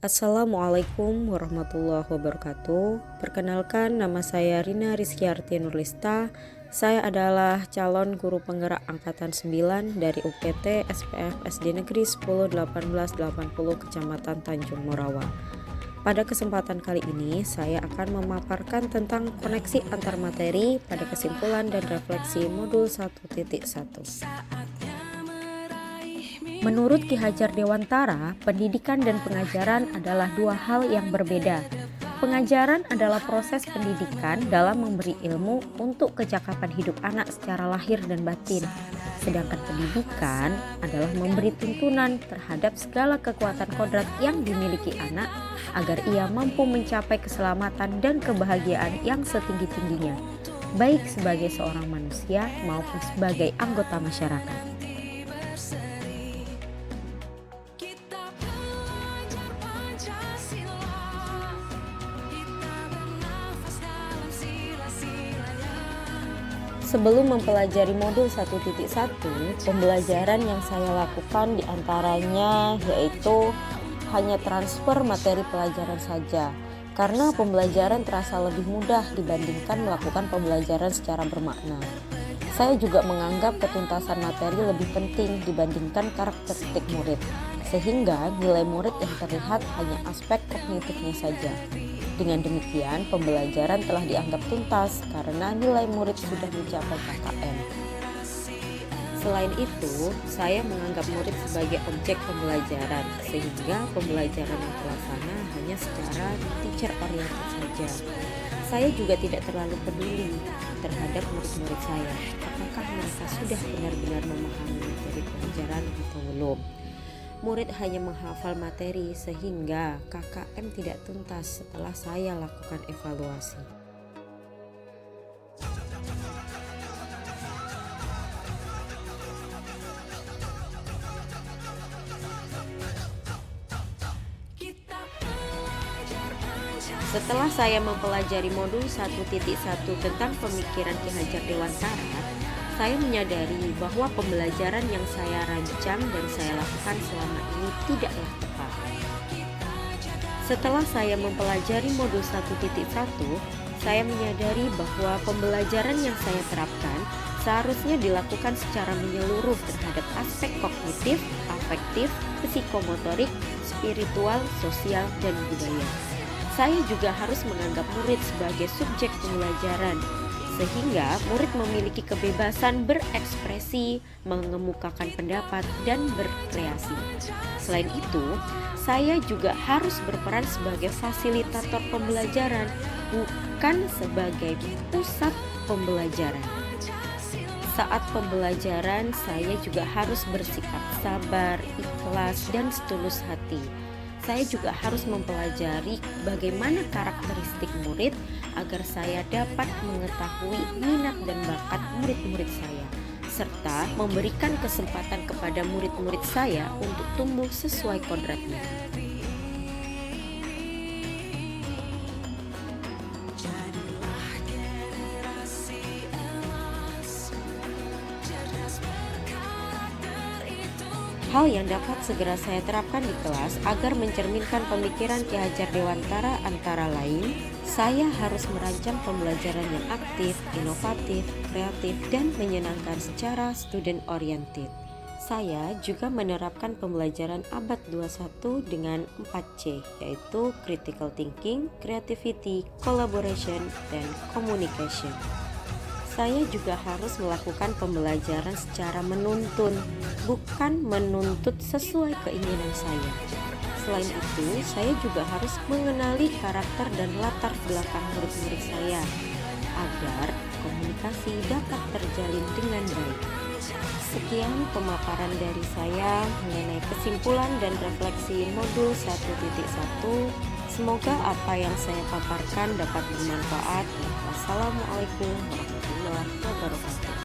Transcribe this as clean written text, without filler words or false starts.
Assalamualaikum warahmatullahi wabarakatuh. Perkenalkan, nama saya Rina Rizkyarti Nurlista. Saya adalah calon guru penggerak angkatan 9 dari UPT SPF SD Negeri 10 1880 Kecamatan Tanjung Morawa. Pada kesempatan kali ini, saya akan memaparkan tentang koneksi antar materi pada kesimpulan dan refleksi modul 1.1. Menurut Ki Hajar Dewantara, pendidikan dan pengajaran adalah dua hal yang berbeda. Pengajaran adalah proses pendidikan dalam memberi ilmu untuk kecakapan hidup anak secara lahir dan batin. Sedangkan pendidikan adalah memberi tuntunan terhadap segala kekuatan kodrat yang dimiliki anak agar ia mampu mencapai keselamatan dan kebahagiaan yang setinggi-tingginya, baik sebagai seorang manusia maupun sebagai anggota masyarakat. Sebelum mempelajari modul 1.1, pembelajaran yang saya lakukan diantaranya yaitu hanya transfer materi pelajaran saja, karena pembelajaran terasa lebih mudah dibandingkan melakukan pembelajaran secara bermakna. Saya juga menganggap ketuntasan materi lebih penting dibandingkan karakteristik murid, sehingga nilai murid yang terlihat hanya aspek kognitifnya saja. Dengan demikian, pembelajaran telah dianggap tuntas karena nilai murid sudah mencapai KKM. Selain itu, saya menganggap murid sebagai objek pembelajaran, sehingga pembelajaran yang terlaksana hanya secara teacher oriented saja. Saya juga tidak terlalu peduli terhadap murid-murid saya, apakah mereka sudah benar-benar memahami materi pelajaran atau belum. Murid hanya menghafal materi sehingga KKM tidak tuntas setelah saya lakukan evaluasi. Setelah saya mempelajari modul 1.1 tentang pemikiran Ki Hajar Dewantara, saya menyadari bahwa pembelajaran yang saya rancang dan saya lakukan selama ini tidaklah tepat. Setelah saya mempelajari modul 1.1, saya menyadari bahwa pembelajaran yang saya terapkan seharusnya dilakukan secara menyeluruh terhadap aspek kognitif, afektif, psikomotorik, spiritual, sosial, dan budaya. Saya juga harus menganggap murid sebagai subjek pembelajaran, sehingga murid memiliki kebebasan berekspresi, mengemukakan pendapat, dan berkreasi. Selain itu, saya juga harus berperan sebagai fasilitator pembelajaran, bukan sebagai pusat pembelajaran. Saat pembelajaran, saya juga harus bersikap sabar, ikhlas, dan setulus hati. Saya juga harus mempelajari bagaimana karakteristik murid agar saya dapat mengetahui minat dan bakat murid-murid saya, serta memberikan kesempatan kepada murid-murid saya untuk tumbuh sesuai kodratnya. Hal yang dapat segera saya terapkan di kelas agar mencerminkan pemikiran Ki Hajar Dewantara antara lain, saya harus merancang pembelajaran yang aktif, inovatif, kreatif, dan menyenangkan secara student oriented. Saya juga menerapkan pembelajaran abad 21 dengan 4C, yaitu critical thinking, creativity, collaboration, dan communication. Saya juga harus melakukan pembelajaran secara menuntun, bukan menuntut sesuai keinginan saya. Selain itu, saya juga harus mengenali karakter dan latar belakang murid-murid saya, agar komunikasi dapat terjalin dengan baik. Sekian pemaparan dari saya mengenai kesimpulan dan refleksi modul 1.1. Semoga apa yang saya paparkan dapat bermanfaat. Wassalamualaikum warahmatullahi wabarakatuh.